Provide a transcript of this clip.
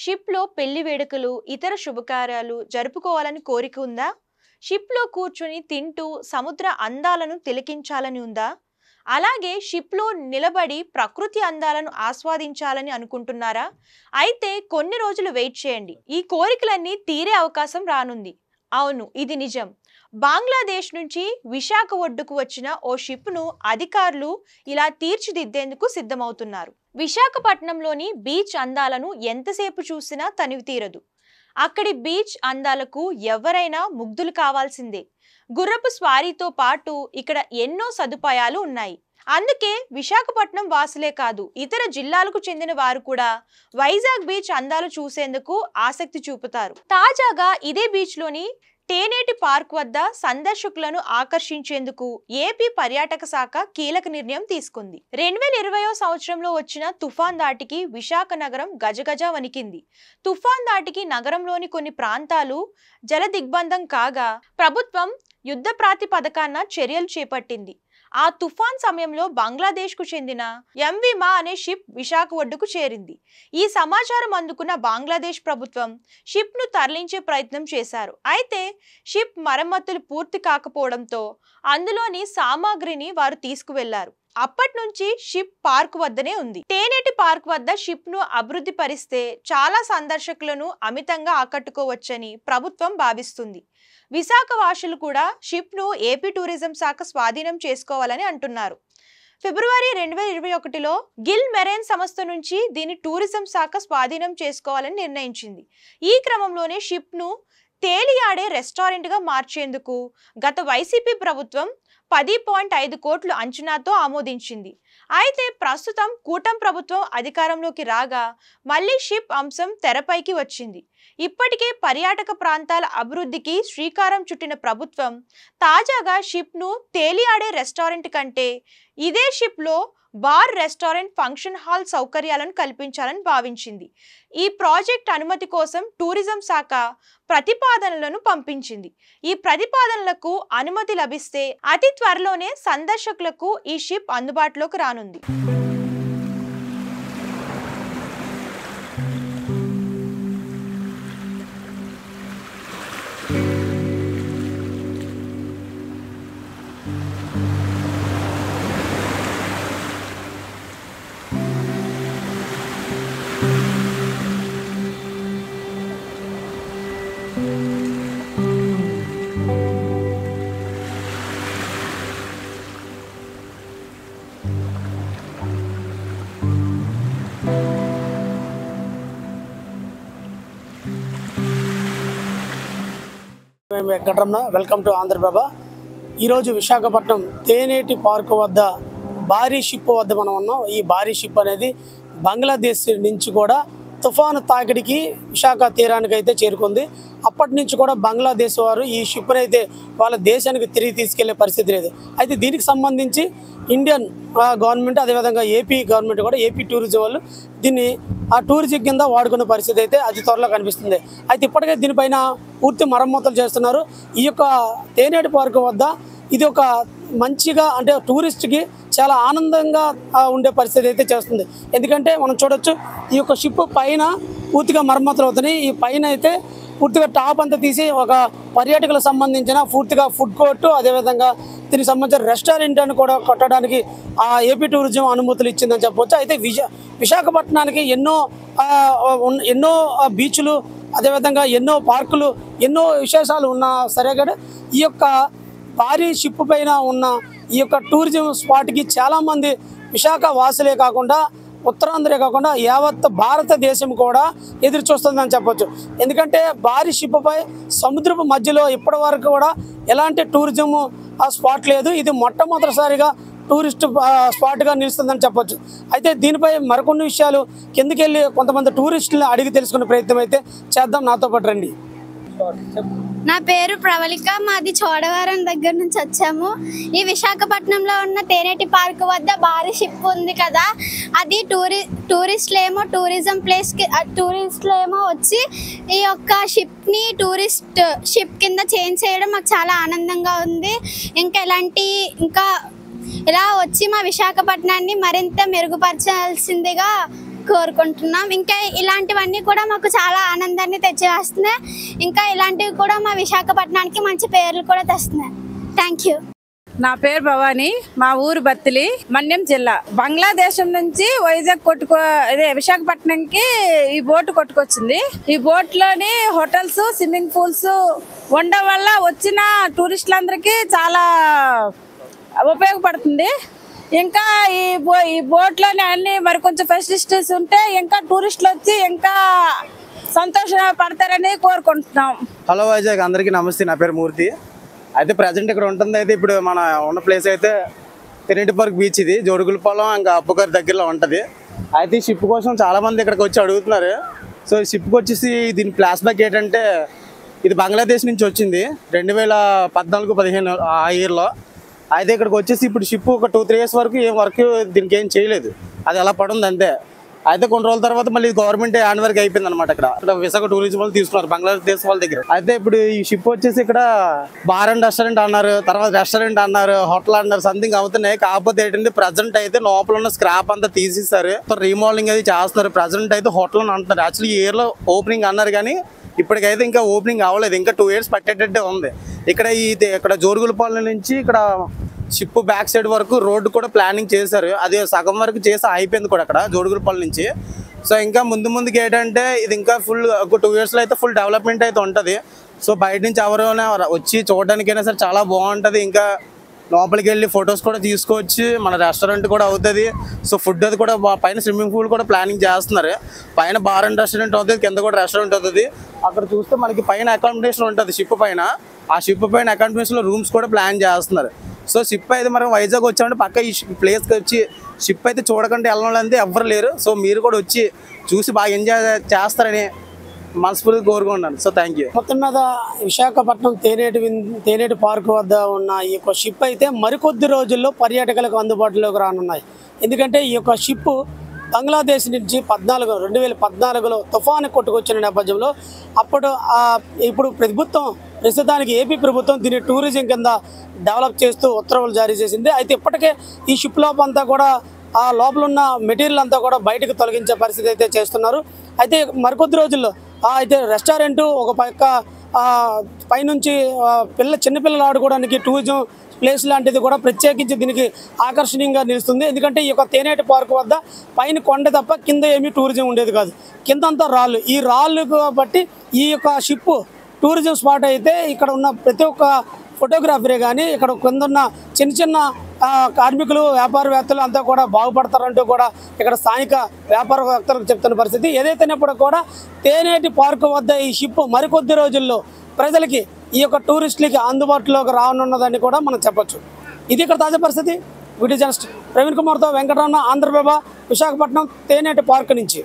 Ship లో పెళ్లి వేడుకలు ఇతర శుభకార్యాలు జరుపుకోవాలని కోరిక ఉందా? షిప్ లో కూర్చుని తింటూ సముద్ర అందాలను తిలకించాలని ఉందా? అలాగే షిప్ లో నిలబడి ప్రకృతి అందాలను ఆస్వాదించాలని అనుకుంటున్నారా? అయితే కొన్ని రోజులు వెయిట్ చేయండి, ఈ కోరికలన్నీ తీరే అవకాశం రానుంది. అవును, ఇది నిజం. బంగ్లాదేశ్ నుంచి విశాఖ ఒడ్డుకు వచ్చిన ఓ షిప్ను అధికారులు ఇలా తీర్చిదిద్దేందుకు సిద్ధమవుతున్నారు. విశాఖపట్నంలోని బీచ్ అందాలను ఎంతసేపు చూసినా తనివి తీరదు. అక్కడి బీచ్ అందాలకు ఎవరైనా ముగ్ధులు కావాల్సిందే. గుర్రపు స్వారీతో పాటు ఇక్కడ ఎన్నో సదుపాయాలు ఉన్నాయి. అందుకే విశాఖపట్నం వాసులే కాదు, ఇతర జిల్లాలకు చెందిన వారు కూడా వైజాగ్ బీచ్ అందాలు చూసేందుకు ఆసక్తి చూపుతారు. తాజాగా ఇదే బీచ్లోని తేనేటి పార్క్ వద్ద సందర్శకులను ఆకర్షించేందుకు ఏపీ పర్యాటక శాఖ కీలక నిర్ణయం తీసుకుంది. 2020వ సంవత్సరంలో వచ్చిన తుఫాన్ దాటికి విశాఖ నగరం గజగజ వణికింది. తుఫాన్ దాటికి నగరంలోని కొన్ని ప్రాంతాలు జల దిగ్బంధం కాగా ప్రభుత్వం యుద్ధ ప్రాతిపదికన చర్యలు చేపట్టింది. ఆ తుఫాన్ సమయంలో బంగ్లాదేశ్కు చెందిన ఎంవి మా అనే షిప్ విశాఖ ఒడ్డుకు చేరింది. ఈ సమాచారం అందుకున్న బంగ్లాదేశ్ ప్రభుత్వం షిప్ను తరలించే ప్రయత్నం చేశారు. అయితే షిప్ మరమ్మతులు పూర్తి కాకపోవడంతో అందులోని సామాగ్రిని వారు తీసుకువెళ్లారు. అప్పటి నుంచి షిప్ పార్క్ వద్దనే ఉంది. తేనేటి పార్క్ వద్ద షిప్ ను అభివృద్ధి పరిస్తే చాలా సందర్శకులను అమితంగా ఆకట్టుకోవచ్చని ప్రభుత్వం భావిస్తుంది. విశాఖ వాసులు కూడా షిప్ ను ఏపీ టూరిజం శాఖ స్వాధీనం చేసుకోవాలని అంటున్నారు. ఫిబ్రవరి 2021లో గిల్ మెరైన్ సంస్థ నుంచి దీని టూరిజం శాఖ స్వాధీనం చేసుకోవాలని నిర్ణయించింది. ఈ క్రమంలోనే షిప్ ను తేలియాడే రెస్టారెంట్ గా మార్చేందుకు గత వైసీపీ ప్రభుత్వం 10.5 కోట్ల అంచనాతో ఆమోదించింది. అయితే ప్రస్తుతం కూటమి ప్రభుత్వం అధికారంలోకి రాగా మళ్లీ షిప్ అంశం తెరపైకి వచ్చింది. ఇప్పటికే పర్యాటక ప్రాంతాల అభివృద్ధికి శ్రీకారం చుట్టిన ప్రభుత్వం తాజాగా షిప్ ను తేలియాడే రెస్టారెంట్ కంటే ఇదే షిప్ లో బార్, రెస్టారెంట్, ఫంక్షన్ హాల్ సౌకర్యాలను కల్పించాలని భావించింది. ఈ ప్రాజెక్ట్ అనుమతి కోసం టూరిజం శాఖ ప్రతిపాదనలను పంపించింది. ఈ ప్రతిపాదనలకు అనుమతి లభిస్తే అతి త్వరలోనే సందర్శకులకు ఈ షిప్ అందుబాటులోకి రానుంది. Welcome to Andhraprabha. ఈరోజు విశాఖపట్నం తేనేటి పార్క్ వద్ద భారీ షిప్ వద్ద మనం ఉన్నాం. ఈ భారీ షిప్ అనేది బంగ్లాదేశ్ నుంచి కూడా తుఫాను తాకిడికి విశాఖ తీరానికి అయితే చేరుకుంది. అప్పటి నుంచి కూడా బంగ్లాదేశ్ వారు ఈ షిప్ని అయితే వాళ్ళ దేశానికి తిరిగి తీసుకెళ్లే పరిస్థితి లేదు. అయితే దీనికి సంబంధించి ఇండియన్ గవర్నమెంట్, అదేవిధంగా ఏపీ గవర్నమెంట్ కూడా, ఏపీ టూరిజం వాళ్ళు దీన్ని ఆ టూరిజం కింద వాడుకునే పరిస్థితి అయితే అతి త్వరలో కనిపిస్తుంది. అయితే ఇప్పటికే దీనిపైన పూర్తి మరమ్మతులు చేస్తున్నారు. ఈ యొక్క తేనేటి పార్క్ వద్ద ఇది ఒక మంచిగా, అంటే టూరిస్ట్కి చాలా ఆనందంగా ఉండే పరిస్థితి అయితే చేస్తుంది. ఎందుకంటే మనం చూడొచ్చు, ఈ యొక్క షిప్ పైన పూర్తిగా మరమ్మతులు అవుతున్నాయి. ఈ పైన అయితే పూర్తిగా టాప్ అంతా తీసి ఒక పర్యాటకులకు సంబంధించిన పూర్తిగా ఫుడ్ కోర్టు, అదేవిధంగా దీనికి సంబంధించిన రెస్టారెంట్ అని కూడా కట్టడానికి ఆ ఏపీ టూరిజం అనుమతులు ఇచ్చిందని చెప్పవచ్చు. అయితే విశాఖపట్నానికి ఎన్నో బీచ్లు, అదేవిధంగా ఎన్నో పార్కులు, ఎన్నో విశేషాలు ఉన్నా సరే కానీ ఈ యొక్క భారీ షిప్ పైన ఉన్న ఈ యొక్క టూరిజం స్పాట్కి చాలామంది విశాఖ వాసులే కాకుండా, ఉత్తరాంధ్రే కాకుండా యావత్ భారతదేశం కూడా ఎదురు చూస్తుందని చెప్పొచ్చు. ఎందుకంటే భారీ షిప్ పై సముద్రపు మధ్యలో ఇప్పటి వరకు కూడా ఎలాంటి టూరిజం స్పాట్ లేదు. ఇది మొట్టమొదటిసారిగా టూరిస్ట్ స్పాట్గా నిలుస్తుందని చెప్పొచ్చు. అయితే దీనిపై మరికొన్ని విషయాలు కిందకెళ్ళి కొంతమంది టూరిస్టులను అడిగి తెలుసుకునే ప్రయత్నం అయితే చేద్దాం. నాతో పాటు రండి. నా పేరు ప్రవళిక, మాది చోడవరం దగ్గర నుంచి వచ్చాము. ఈ విశాఖపట్నంలో ఉన్న తేనేటి పార్క్ వద్ద భారీ షిప్ ఉంది కదా, అది టూరిస్టులేమో టూరిజం ప్లేస్కి టూరిస్టులేమో వచ్చి ఈ యొక్క షిప్ని టూరిస్ట్ షిప్ కింద చేంజ్ చేయడం మాకు చాలా ఆనందంగా ఉంది. ఇంకా ఇలా వచ్చి మా విశాఖపట్నాన్ని మరింత మెరుగుపరచాల్సిందిగా కోరుకుంటున్నాం. ఇంకా ఇలాంటివన్నీ కూడా మాకు చాలా ఆనందాన్ని తెచ్చివేస్తున్నాయి. ఇంకా ఇలాంటివి కూడా మా విశాఖపట్నానికి మంచి పేర్లు కూడా తెస్తున్నాయి. Thank you. నా పేరు భవానీ, మా ఊరు బత్తిలి, మన్యం జిల్లా. బంగ్లాదేశం నుంచి వైజాగ్ విశాఖపట్నంకి ఈ బోటు కొట్టుకొచ్చింది. ఈ బోట్లోని హోటల్స్, స్విమ్మింగ్ పూల్స్ ఉండడం వల్ల వచ్చిన టూరిస్టులందరికీ చాలా ఉపయోగపడుతుంది. ఇంకా ఈ బోట్లోని అన్ని మరి కొంచెం ఫెసిలిటీస్ ఉంటే ఇంకా టూరిస్టులు వచ్చి ఇంకా సంతోషపడతారని కోరుకుంటున్నాం. హలో వైజాగ్, అందరికీ నమస్తే. నా పేరు మూర్తి. అయితే ప్రజెంట్ ఇక్కడ ఉంటుంది అయితే ఇప్పుడు మన ఉన్న ప్లేస్ అయితే తేనేటి పార్క్ బీచ్. ఇది జోడుగులపాలెం ఇంకా అప్పుగారి దగ్గరలో ఉంటుంది. అయితే ఈ షిప్ కోసం చాలామంది ఇక్కడికి వచ్చి అడుగుతున్నారు. సో ఈ షిప్కి వచ్చేసి దీని ఫ్లాష్ బ్యాక్ ఏంటంటే ఇది బంగ్లాదేశ్ నుంచి వచ్చింది 2014-15 ఆ ఇయర్లో. అయితే ఇక్కడికి వచ్చేసి ఇప్పుడు షిప్ ఒక 2-3 years వరకు ఏం వర్క్ దీనికి ఏం చేయలేదు, అది అలా పడుంది అంతే. అయితే కొన్ని రోజుల తర్వాత మళ్ళీ గవర్నమెంట్ హ్యాండ్ వర్క్ అయిపోయింది అనమాట. ఇక్కడ విశాఖ టూరిజం వాళ్ళు తీసుకున్నారు బంగ్లాదేశ్ వాళ్ళ దగ్గర. అయితే ఇప్పుడు ఈ షిప్ వచ్చేసి ఇక్కడ బార్ అండ్ రెస్టారెంట్ అన్నారు, తర్వాత రెస్టారెంట్ అన్నారు, హోటల్ అన్నారు, సంథింగ్ అవుతున్నాయి. కాకపోతే ఏంటంటే ప్రజెంట్ అయితే లోపల ఉన్న స్క్రాప్ అంతా తీసేస్తారు, రీమోడలింగ్ అది చేస్తున్నారు. ప్రజెంట్ అయితే హోటల్ అని అంటున్నారు. యాక్చువల్లీ ఈ ఇయర్ లో ఓపెనింగ్ అన్నారు కానీ ఇప్పటికైతే ఇంకా ఓపెనింగ్ అవ్వలేదు, ఇంకా 2 years పట్టేటట్టే ఉంది. ఇక్కడ జోరుగులపాలెం నుంచి ఇక్కడ షిప్ బ్యాక్ సైడ్ వరకు రోడ్డు కూడా ప్లానింగ్ చేశారు, అది సగం వరకు చేసి అయిపోయింది కూడా అక్కడ జోరుగులపాలెం నుంచి. సో ఇంకా ముందుకి ఏంటంటే ఇది ఇంకా ఫుల్ ఒక 2 yearsలో అయితే ఫుల్ డెవలప్మెంట్ అయితే ఉంటుంది. సో బయట నుంచి ఎవరైనా వచ్చి చూడడానికైనా సరే చాలా బాగుంటుంది. ఇంకా లోపలికి వెళ్ళి ఫొటోస్ కూడా తీసుకోవచ్చు, మన రెస్టారెంట్ కూడా అవుతుంది. సో ఫుడ్ అది కూడా పైన స్విమ్మింగ్ పూల్ కూడా ప్లానింగ్ చేస్తున్నారు. పైన బార్ అండ్ రెస్టారెంట్ అవుతుంది, కింద కూడా రెస్టారెంట్ అవుతుంది. అక్కడ చూస్తే మనకి పైన అకామిడేషన్ ఉంటుంది షిప్ పైన. ఆ షిప్ పైన అకామిడేషన్లో రూమ్స్ కూడా ప్లాన్ చేస్తున్నారు. సో షిప్ అయితే మనం వైజాగ్ వచ్చామంటే పక్క ఈ ప్లేస్కి వచ్చి షిప్ అయితే చూడకుండా వెళ్ళాలంటే ఎవ్వరు లేరు. సో మీరు కూడా వచ్చి చూసి బాగా ఎంజాయ్ చేస్తారని మనస్ఫూర్తిగా కోరుకుంటున్నాను. So thank you. మొత్తం మీద విశాఖపట్నం తేనేటి పార్క్ వద్ద ఉన్న ఈ యొక్క షిప్ అయితే మరికొద్ది రోజుల్లో పర్యాటకులకు అందుబాటులోకి రానున్నాయి. ఎందుకంటే ఈ యొక్క షిప్ బంగ్లాదేశ్ నుంచి 2014లో తుఫాను కొట్టుకొచ్చిన నేపథ్యంలో ఇప్పుడు ప్రస్తుతానికి ఏపీ ప్రభుత్వం దీన్ని టూరిజం కింద డెవలప్ చేస్తూ ఉత్తర్వులు జారీ చేసింది. అయితే ఇప్పటికే ఈ షిప్ లోపంతా కూడా ఆ లోపల ఉన్న మెటీరియల్ అంతా కూడా బయటకు తొలగించే పరిస్థితి అయితే చేస్తున్నారు. అయితే మరికొద్ది రోజుల్లో అయితే రెస్టారెంట్ ఒక పక్క పైనుంచి చిన్నపిల్లలు ఆడుకోవడానికి టూరిజం ప్లేస్ లాంటిది కూడా ప్రత్యేకించి దీనికి ఆకర్షణీయంగా నిలుస్తుంది. ఎందుకంటే ఈ యొక్క తేనేటి పార్క్ వద్ద పైన కొండ తప్ప కింద ఏమీ టూరిజం ఉండేది కాదు, కిందంతా రాళ్ళు. ఈ రాళ్ళు బట్టి ఈ యొక్క షిప్ టూరిజం స్పాట్ అయితే ఇక్కడ ఉన్న ప్రతి ఒక్క ఫోటోగ్రాఫరే కానీ ఇక్కడ కింద ఉన్న చిన్న కార్మికులు, వ్యాపారవేత్తలు అంతా కూడా బాగుపడతారంటూ కూడా ఇక్కడ స్థానిక వ్యాపారవేత్తలకు చెప్తున్న పరిస్థితి. ఏదైతేనప్పుడు కూడా తేనేటి పార్క్ వద్ద ఈ షిప్ మరికొద్ది రోజుల్లో ప్రజలకి ఈ యొక్క టూరిస్టులకి అందుబాటులోకి రానున్నదని కూడా మనం చెప్పొచ్చు. ఇది ఇక్కడ తాజా పరిస్థితి. వీడియో జర్నలిస్ట్ ప్రవీణ్ కుమార్తో వెంకటరమణ, ఆంధ్రప్రభ, విశాఖపట్నం తేనేటి పార్క్ నుంచి.